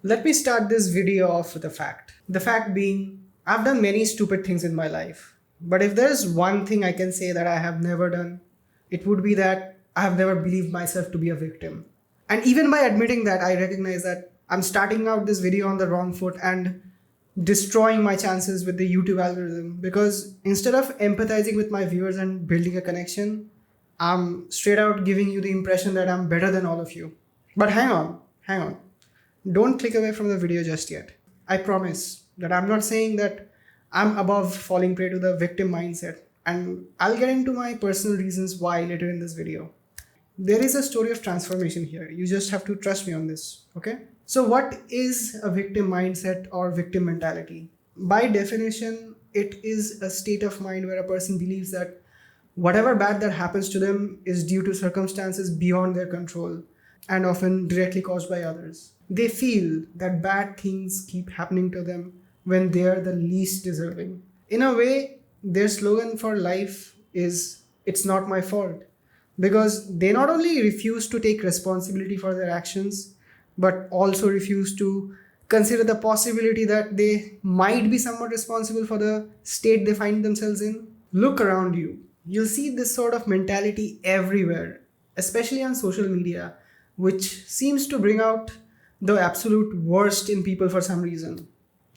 Let me start this video off with a fact. The fact being, I've done many stupid things in my life. But if there's one thing I can say that I have never done, it would be that I have never believed myself to be a victim. And even by admitting that, I recognize that I'm starting out this video on the wrong foot and destroying my chances with the YouTube algorithm because instead of empathizing with my viewers and building a connection, I'm straight out giving you the impression that I'm better than all of you. But hang on. Don't click away from the video just yet. I promise that I'm not saying that I'm above falling prey to the victim mindset, and I'll get into my personal reasons why later in this video. There is a story of transformation here. You just have to trust me on this, okay? So, what is a victim mindset or victim mentality? By definition, it is a state of mind where a person believes that whatever bad that happens to them is due to circumstances beyond their control and often directly caused by others. They feel that bad things keep happening to them when they are the least deserving. In a way, their slogan for life is "It's not my fault," because they not only refuse to take responsibility for their actions, but also refuse to consider the possibility that they might be somewhat responsible for the state they find themselves in. Look around you. You'll see this sort of mentality everywhere, especially on social media, which seems to bring out the absolute worst in people for some reason.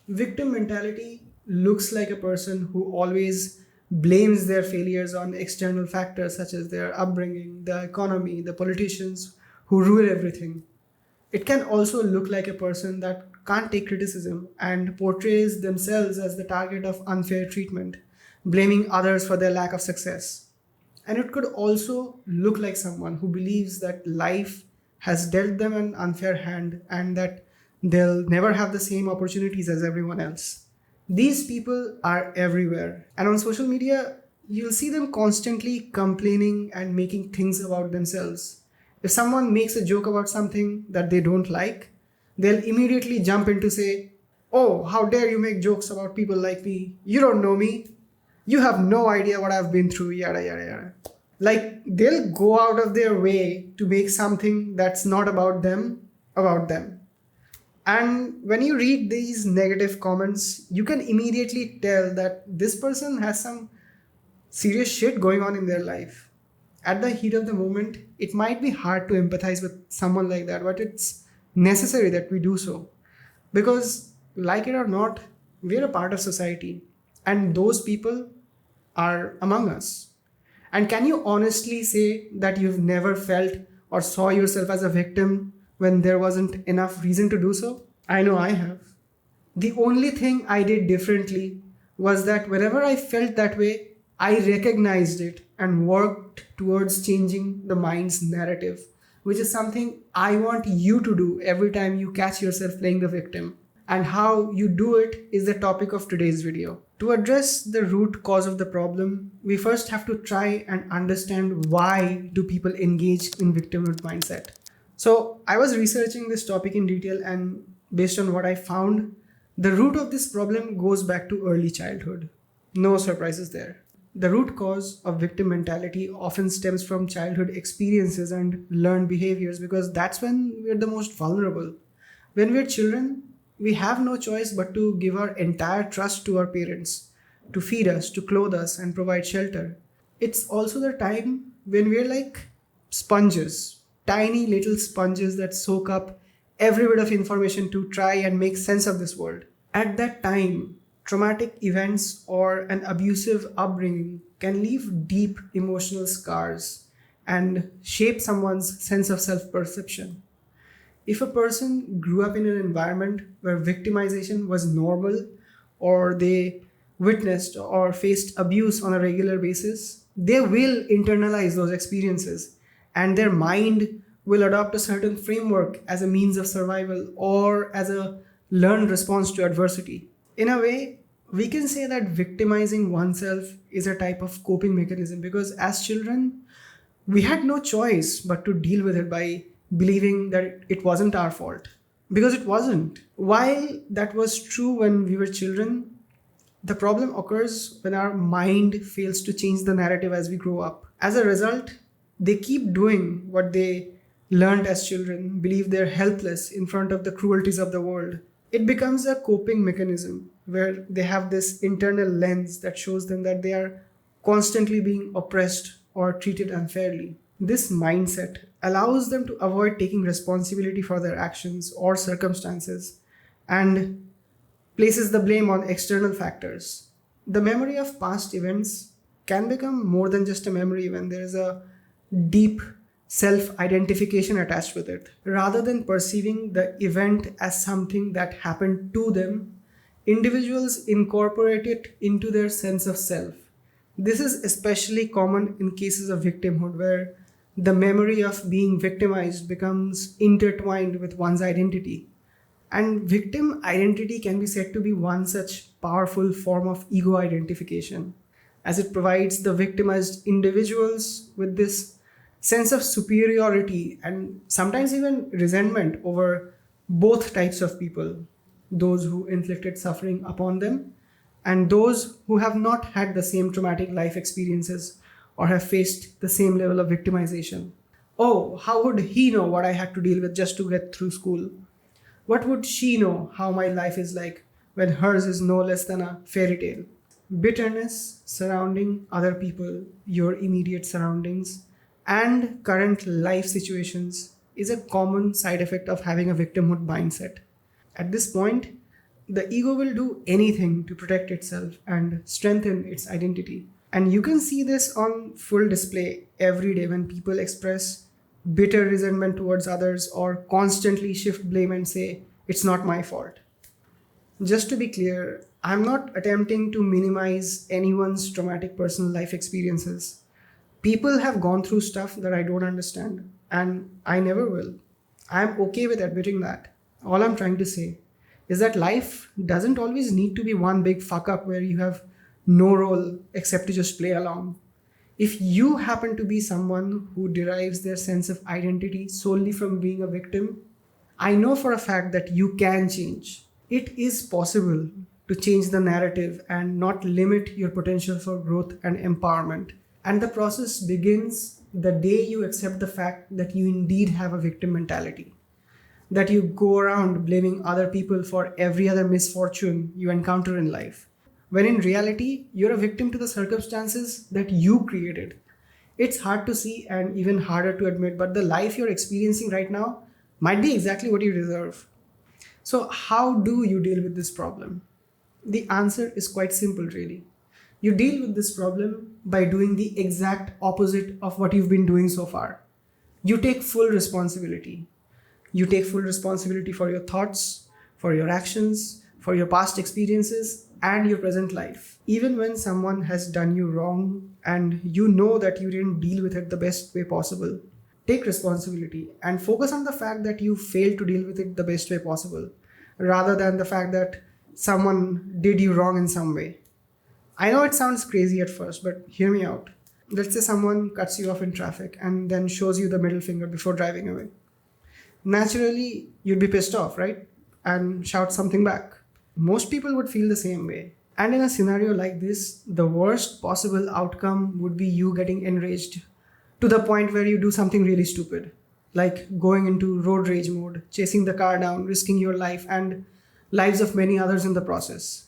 Victim mentality looks like a person who always blames their failures on external factors such as their upbringing, the economy, the politicians who ruin everything. It can also look like a person that can't take criticism and portrays themselves as the target of unfair treatment, blaming others for their lack of success. And it could also look like someone who believes that life has dealt them an unfair hand and that they'll never have the same opportunities as everyone else. These people are everywhere. And on social media, you'll see them constantly complaining and making things about themselves. If someone makes a joke about something that they don't like, they'll immediately jump in to say, "Oh, how dare you make jokes about people like me? You don't know me. You have no idea what I've been through," yada, yada, yada. Like they'll go out of their way to make something that's not about them about them. And when you read these negative comments, you can immediately tell that this person has some serious shit going on in their life. At the heat of the moment, it might be hard to empathize with someone like that, but it's necessary that we do so. Because, like it or not, we're a part of society, and those people are among us. And can you honestly say that you've never felt or saw yourself as a victim when there wasn't enough reason to do so? I know I have. The only thing I did differently was that whenever I felt that way, I recognized it and worked towards changing the mind's narrative, which is something I want you to do every time you catch yourself playing the victim. And how you do it is the topic of today's video. To address the root cause of the problem, we first have to try and understand why do people engage in victimhood mindset. So I was researching this topic in detail, and based on what I found, the root of this problem goes back to early childhood. No surprises there. The root cause of victim mentality often stems from childhood experiences and learned behaviors because that's when we're the most vulnerable. When we're children, we have no choice but to give our entire trust to our parents, to feed us, to clothe us, and provide shelter. It's also the time when we're like sponges, tiny little sponges that soak up every bit of information to try and make sense of this world. At that time, traumatic events or an abusive upbringing can leave deep emotional scars and shape someone's sense of self perception. If a person grew up in an environment where victimization was normal, or they witnessed or faced abuse on a regular basis, they will internalize those experiences and their mind will adopt a certain framework as a means of survival or as a learned response to adversity. In a way, we can say that victimizing oneself is a type of coping mechanism because as children, we had no choice but to deal with it by believing that it wasn't our fault. Because it wasn't. While that was true when we were children, the problem occurs when our mind fails to change the narrative as we grow up. As a result, they keep doing what they learned as children, believe they're helpless in front of the cruelties of the world. It becomes a coping mechanism where they have this internal lens that shows them that they are constantly being oppressed or treated unfairly. This mindset allows them to avoid taking responsibility for their actions or circumstances and places the blame on external factors. The memory of past events can become more than just a memory when there is a deep self identification attached with it. Rather than perceiving the event as something that happened to them, individuals incorporate it into their sense of self. This is especially common in cases of victimhood, where the memory of being victimized becomes intertwined with one's identity. And victim identity can be said to be one such powerful form of ego identification, as it provides the victimized individuals with this sense of superiority and sometimes even resentment over both types of people, those who inflicted suffering upon them and those who have not had the same traumatic life experiences or have faced the same level of victimization. Oh, how would he know what I had to deal with just to get through school? What would she know how my life is like when hers is no less than a fairy tale? Bitterness surrounding other people, your immediate surroundings, and current life situations is a common side effect of having a victimhood mindset. At this point, the ego will do anything to protect itself and strengthen its identity. And you can see this on full display every day when people express bitter resentment towards others or constantly shift blame and say, it's not my fault. Just to be clear, I'm not attempting to minimize anyone's traumatic personal life experiences. People have gone through stuff that I don't understand, and I never will. I'm okay with admitting that. All I'm trying to say is that life doesn't always need to be one big fuck up where you have no role except to just play along. If you happen to be someone who derives their sense of identity solely from being a victim, I know for a fact that you can change. It is possible to change the narrative and not limit your potential for growth and empowerment. And the process begins the day you accept the fact that you indeed have a victim mentality, that you go around blaming other people for every other misfortune you encounter in life, when in reality, you're a victim to the circumstances that you created. It's hard to see and even harder to admit, but the life you're experiencing right now might be exactly what you deserve. So, how do you deal with this problem? The answer is quite simple, really. You deal with this problem by doing the exact opposite of what you've been doing so far. You take full responsibility. You take full responsibility for your thoughts, for your actions, for your past experiences, and your present life. Even when someone has done you wrong and you know that you didn't deal with it the best way possible, take responsibility and focus on the fact that you failed to deal with it the best way possible, rather than the fact that someone did you wrong in some way. I know it sounds crazy at first, but hear me out. Let's say someone cuts you off in traffic and then shows you the middle finger before driving away. Naturally, you'd be pissed off, right? And shout something back. Most people would feel the same way. And in a scenario like this, the worst possible outcome would be you getting enraged to the point where you do something really stupid, like going into road rage mode, chasing the car down, risking your life and lives of many others in the process.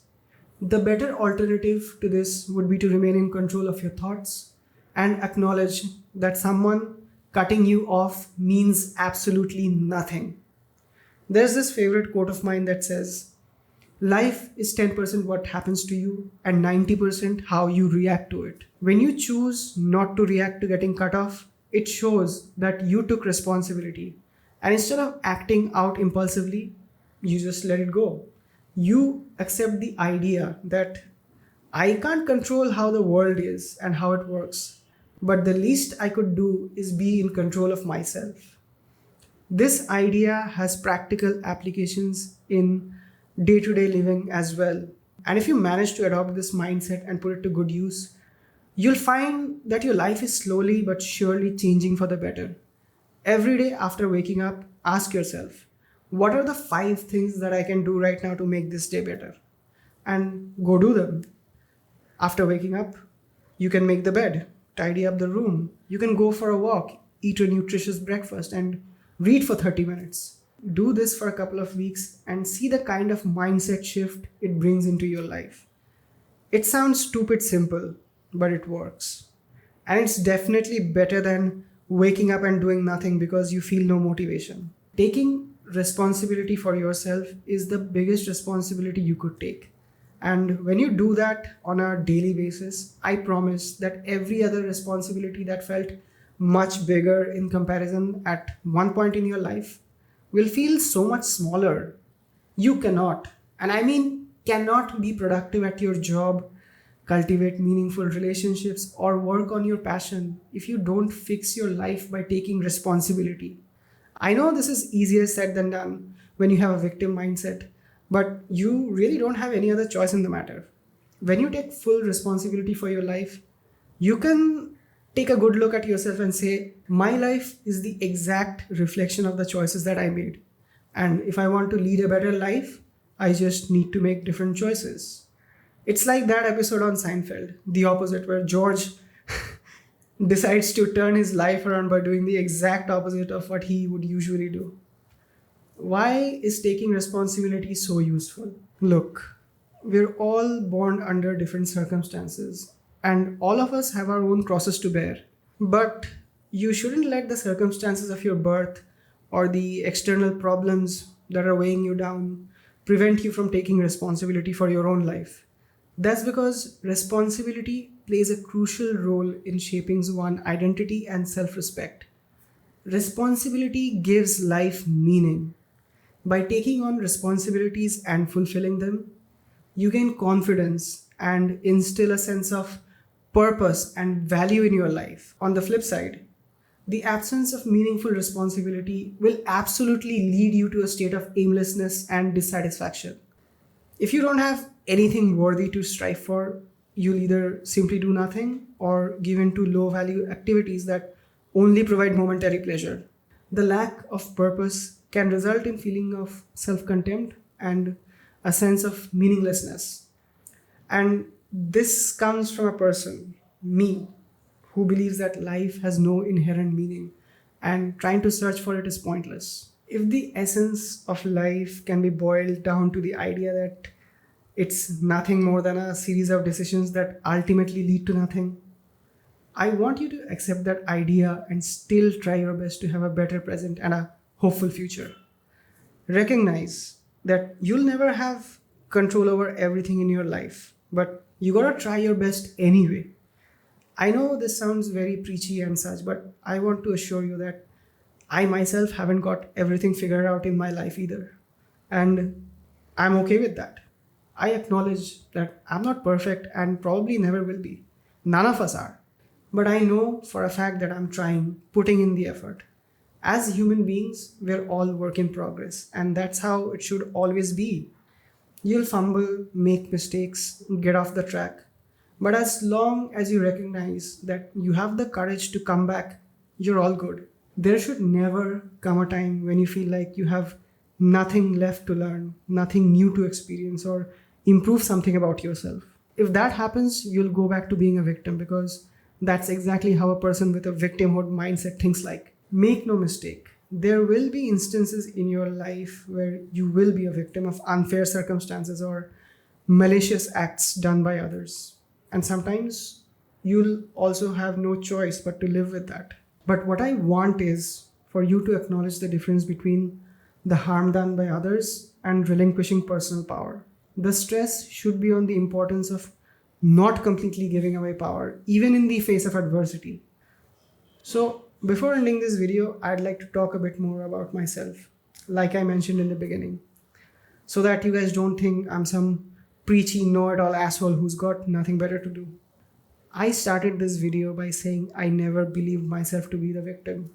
The better alternative to this would be to remain in control of your thoughts and acknowledge that someone cutting you off means absolutely nothing. There's this favorite quote of mine that says, life is 10% what happens to you and 90% how you react to it. When you choose not to react to getting cut off, it shows that you took responsibility. And instead of acting out impulsively, you just let it go. You accept the idea that I can't control how the world is and how it works, but the least I could do is be in control of myself. This idea has practical applications in day-to-day living as well. And if you manage to adopt this mindset and put it to good use, you'll find that your life is slowly but surely changing for the better. Every day after waking up, ask yourself, what are the 5 things that I can do right now to make this day better? And go do them. After waking up, you can make the bed, tidy up the room, you can go for a walk, eat a nutritious breakfast, and Read for 30 minutes. Do this for a couple of weeks and see the kind of mindset shift it brings into your life. It sounds stupid simple, but it works. And it's definitely better than waking up and doing nothing because you feel no motivation. Taking responsibility for yourself is the biggest responsibility you could take. And when you do that on a daily basis, I promise that every other responsibility that felt much bigger in comparison at one point in your life will feel so much smaller. You cannot, and I mean cannot, be productive at your job, cultivate meaningful relationships, or work on your passion if you don't fix your life by taking responsibility. I know this is easier said than done when you have a victim mindset, but you really don't have any other choice in the matter. When you take full responsibility for your life, you can take a good look at yourself and say, my life is the exact reflection of the choices that I made. And if I want to lead a better life, I just need to make different choices. It's like that episode on Seinfeld, the opposite, where George decides to turn his life around by doing the exact opposite of what he would usually do. Why is taking responsibility so useful? Look, we're all born under different circumstances, and all of us have our own crosses to bear. But you shouldn't let the circumstances of your birth or the external problems that are weighing you down prevent you from taking responsibility for your own life. That's because responsibility plays a crucial role in shaping one's identity and self-respect. Responsibility gives life meaning. By taking on responsibilities and fulfilling them, you gain confidence and instill a sense of purpose and value in your life. On the flip side, the absence of meaningful responsibility will absolutely lead you to a state of aimlessness and dissatisfaction. If you don't have anything worthy to strive for, you'll either simply do nothing or give in to low value activities that only provide momentary pleasure. The lack of purpose can result in feeling of self-contempt and a sense of meaninglessness. And this comes from a person, me, who believes that life has no inherent meaning and trying to search for it is pointless. If the essence of life can be boiled down to the idea that it's nothing more than a series of decisions that ultimately lead to nothing, I want you to accept that idea and still try your best to have a better present and a hopeful future. Recognize that you'll never have control over everything in your life, but you gotta try your best anyway. I know this sounds very preachy and such, but I want to assure you that I myself haven't got everything figured out in my life either. And I'm okay with that. I acknowledge that I'm not perfect and probably never will be. None of us are. But I know for a fact that I'm trying, putting in the effort. As human beings, we're all work in progress, and that's how it should always be. You'll fumble, make mistakes, get off the track. But as long as you recognize that you have the courage to come back, you're all good. There should never come a time when you feel like you have nothing left to learn, nothing new to experience, or improve something about yourself. If that happens, you'll go back to being a victim because that's exactly how a person with a victimhood mindset thinks like. Make no mistake, there will be instances in your life where you will be a victim of unfair circumstances or malicious acts done by others. And sometimes you'll also have no choice but to live with that. But what I want is for you to acknowledge the difference between the harm done by others and relinquishing personal power. The stress should be on the importance of not completely giving away power, even in the face of adversity. So, before ending this video, I'd like to talk a bit more about myself, like I mentioned in the beginning, so that you guys don't think I'm some preachy know-it-all asshole who's got nothing better to do. I started this video by saying I never believed myself to be the victim.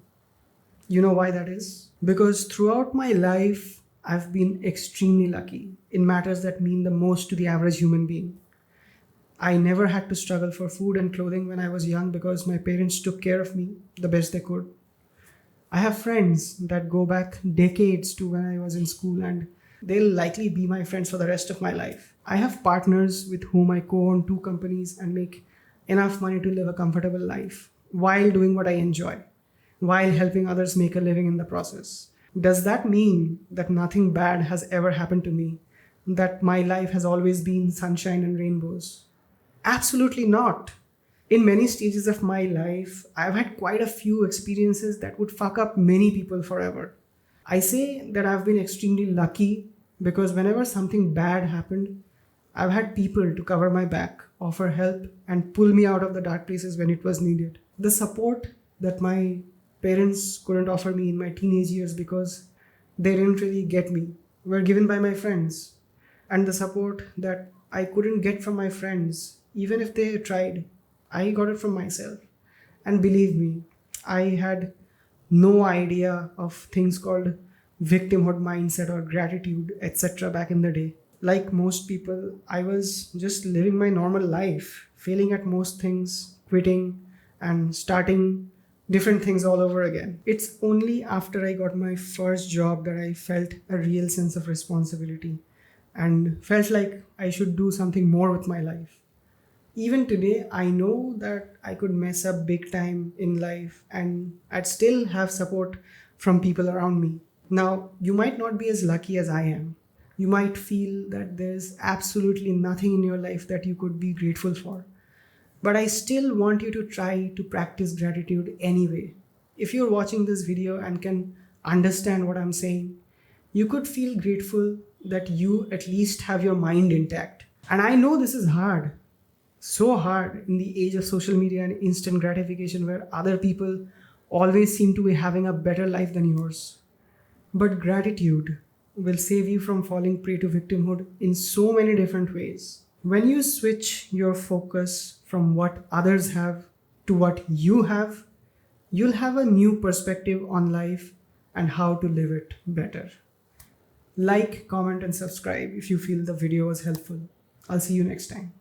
You know why that is? Because throughout my life, I've been extremely lucky in matters that mean the most to the average human being. I never had to struggle for food and clothing when I was young because my parents took care of me the best they could. I have friends that go back decades to when I was in school and they'll likely be my friends for the rest of my life. I have partners with whom I co-own 2 companies and make enough money to live a comfortable life while doing what I enjoy. while helping others make a living in the process. Does that mean that nothing bad has ever happened to me? That my life has always been sunshine and rainbows? Absolutely not. In many stages of my life, I've had quite a few experiences that would fuck up many people forever. I say that I've been extremely lucky because whenever something bad happened, I've had people to cover my back, offer help, and pull me out of the dark places when it was needed. The support that my parents couldn't offer me in my teenage years because they didn't really get me were given by my friends. And the support that I couldn't get from my friends, even if they tried, I got it from myself. And believe me, I had no idea of things called victimhood mindset or gratitude, etc. back in the day. Like most people, I was just living my normal life, failing at most things, quitting, and starting different things all over again. It's only after I got my first job that I felt a real sense of responsibility and felt like I should do something more with my life. Even today, I know that I could mess up big time in life and I'd still have support from people around me. Now, you might not be as lucky as I am. You might feel that there's absolutely nothing in your life that you could be grateful for. But I still want you to try to practice gratitude anyway. If you're watching this video and can understand what I'm saying, you could feel grateful that you at least have your mind intact. And I know this is hard, so hard in the age of social media and instant gratification where other people always seem to be having a better life than yours. But gratitude will save you from falling prey to victimhood in so many different ways. When you switch your focus from what others have to what you have, you'll have a new perspective on life and how to live it better. Like, comment, and subscribe if you feel the video was helpful. I'll see you next time.